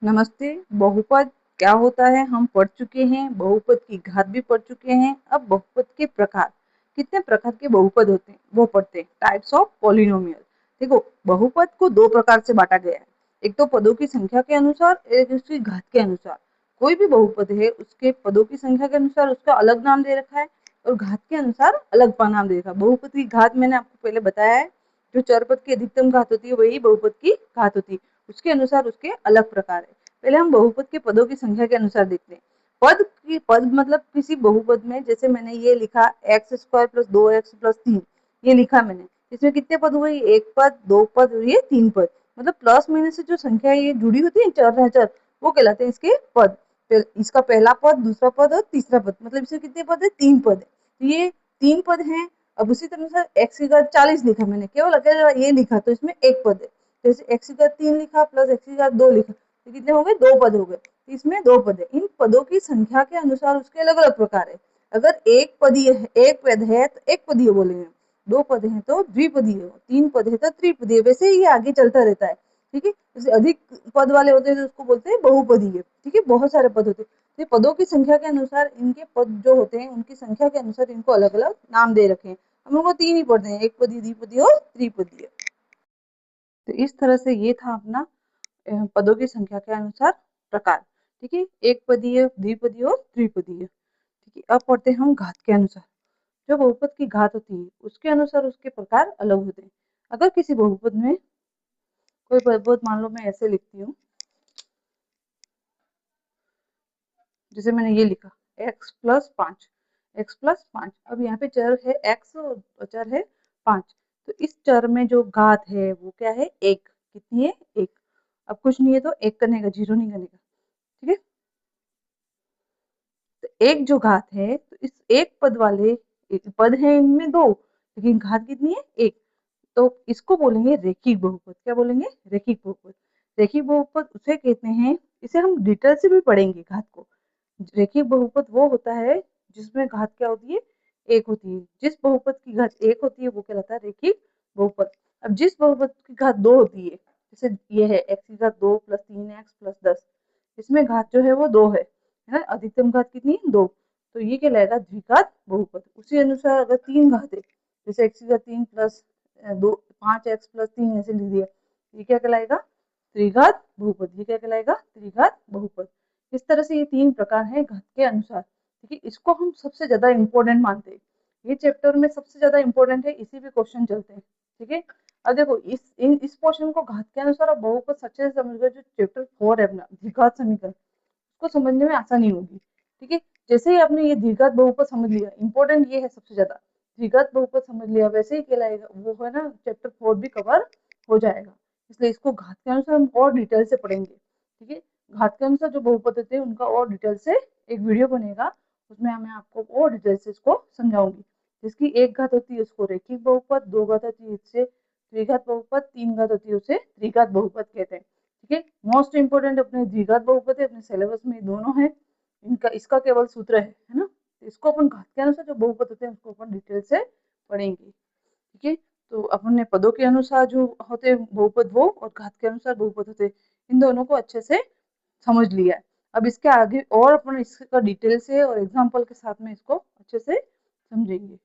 नमस्ते। बहुपद क्या होता है हम पढ़ चुके हैं, बहुपद की घात भी पढ़ चुके हैं। अब बहुपद के प्रकार, कितने प्रकार के बहुपद होते हैं वो पढ़ते हैं। Types of polynomial. देखो, बहुपद को दो प्रकार से बांटा गया है, एक तो पदों की संख्या के अनुसार, एक उसकी घात के अनुसार। कोई भी बहुपद है उसके पदों की संख्या के अनुसार उसका अलग नाम दे रखा है और घात के अनुसार अलग नाम दे रखा है। बहुपद की घात मैंने आपको पहले बताया है, जो चरपद की अधिकतम घात होती है वही बहुपद की घात होती है, उसके अनुसार उसके अलग प्रकार है। पहले हम बहुपद के पदों की संख्या के अनुसार देखते हैं। पद मतलब किसी बहुपद में, जैसे मैंने ये लिखा x square plus 2x plus 3, ये लिखा मैंने, इसमें कितने पद हुए? एक पद, दो पद और ये तीन पद। मतलब प्लस माइनस से जो संख्या ये जुड़ी होती है चर, वो कहलाते हैं इसके पद। इसका पहला पद, दूसरा पद और तीसरा पद, मतलब इसमें कितने पद है? तीन पद है। तो ये तीन पद हैं। अब उसी तरह से एक्स की घात 40 लिखा मैंने, केवल अगर ये लिखा तो इसमें एक पद है। जैसे एक्स की घात 3 लिखा प्लस एक्स की घात 2 लिखा, तो कितने हो गए? दो पद हो गए। इसमें दो पद है। इन पदों की संख्या के अनुसार उसके अलग अलग प्रकार है। अगर एक पदीय है, एक पद है तो एक पदीय बोलेंगे, दो पद है तो द्विपदीय, तीन पद है तो त्रिपदीय। वैसे ही ये आगे चलता रहता है। ठीक है, जैसे अधिक पद वाले होते हैं तो उसको बोलते हैं बहुपदीय। ठीक है, बहुत सारे पद होते हैं, तो पदों की संख्या के अनुसार इनके पद जो होते हैं उनकी संख्या के अनुसार इनको अलग अलग नाम दे रखे हैं। हम लोग को तीन ही पढ़ते हैं, एक पदीय, द्विपदीय और त्रिपदीय। तो इस तरह से ये था अपना पदों की संख्या के अनुसार प्रकार। ठीक है, एक पदीय, द्विपदीय और त्रिपदीय। ठीक है, अब पढ़ते हैं हम घात के अनुसार। जो बहुपद की घात होती है उसके अनुसार उसके प्रकार अलग होते हैं। अगर किसी बहुपद में कोई बहुपद, मान लो मैं ऐसे लिखती हूँ, जैसे मैंने ये लिखा x प्लस 5, एक्स प्लस 5। अब यहाँ पे चर है x और चर है 5। तो इस चर में जो घात है वो क्या है? एक। कितनी है? एक। अब कुछ नहीं है तो एक करने का, जीरो नहीं करने का। ठीक है, तो एक जो घात है, तो इस एक पद वाले, एक पद है इनमें दो, लेकिन घात कितनी है? एक। तो इसको बोलेंगे रेखिक बहुपद। क्या बोलेंगे? रेखिक बहुपद। रेखिक बहुपद उसे कहते हैं, इसे हम डिटेल से भी पढ़ेंगे घात को। रेखिक बहुपद वो होता है जिसमें घात क्या होती है? एक होती है। जिस बहुपद की घात एक होती है वो कहलाता है रेखिक बहुपद। अब जिस बहुपद की घात दो होती है, जैसे ये है एक्स की घात 2 प्लस 3x प्लस 10, इसमें घात जो है वो दो है ना? अधिकतम घात कितनी है? दो। तो ये कहलाएगा द्विघात बहुपद। उसी अनुसार अगर तीन घात है, जैसे एक्स की घात 3 प्लस दो, 5x प्लस 3 ऐसे लिख दिया, ये क्या कहलाएगा? त्रिघात बहुपद। ये क्या कहलाएगा? त्रिघात बहुपद। इस तरह से ये तीन प्रकार हैं घात के अनुसार। ठीक है, इसको हम सबसे ज्यादा इंपॉर्टेंट मानते हैं। ये चैप्टर में सबसे ज्यादा इंपॉर्टेंट है, इसी पे क्वेश्चन चलते हैं। ठीक है, अब देखो इस पोर्शन को घात के अनुसार और बहुपद अच्छे से समझ गए। जो चैप्टर 4 है अपना द्विघात समीकरण, उसको समझने में आसानी होगी। ठीक है, जैसे ही आपने ये द्विघात बहुपद समझ लिया, इंपॉर्टेंट ये है सबसे ज्यादा, द्विघात बहुपद समझ लिया, वैसे ही कहलाएगा वो है ना, चैप्टर 4 भी कवर हो जाएगा। इसलिए इसको घात के अनुसार हम और डिटेल से पढ़ेंगे। ठीक है, घात के अनुसार जो बहुपद होते हैं उनका और डिटेल से एक वीडियो बनेगा, उसमें मैं आपको और डिटेल से इसको समझाऊंगी। जिसकी एक घात होती है उसको रेखिक बहुपद, दो घात होती है उससे द्विघात बहुपद, तीन घात होती है उसे त्रिघात बहुपद कहते हैं। ठीक है, मोस्ट इंपोर्टेंट अपने द्विघात बहुपद है, अपने सिलेबस में दोनों है। इनका इसका केवल सूत्र है ना? तो इसको अपन घात के अनुसार जो बहुपद होते हैं उसको अपन डिटेल से पढ़ेंगे। ठीक है, तो अपन ने पदों के अनुसार जो होते हैं बहुपद वो, और घात के अनुसार बहुपद होते हैं, इन दोनों को अच्छे से समझ लिया है। अब इसके आगे और अपन इसका डिटेल से और एग्जाम्पल के साथ में इसको अच्छे से समझेंगे।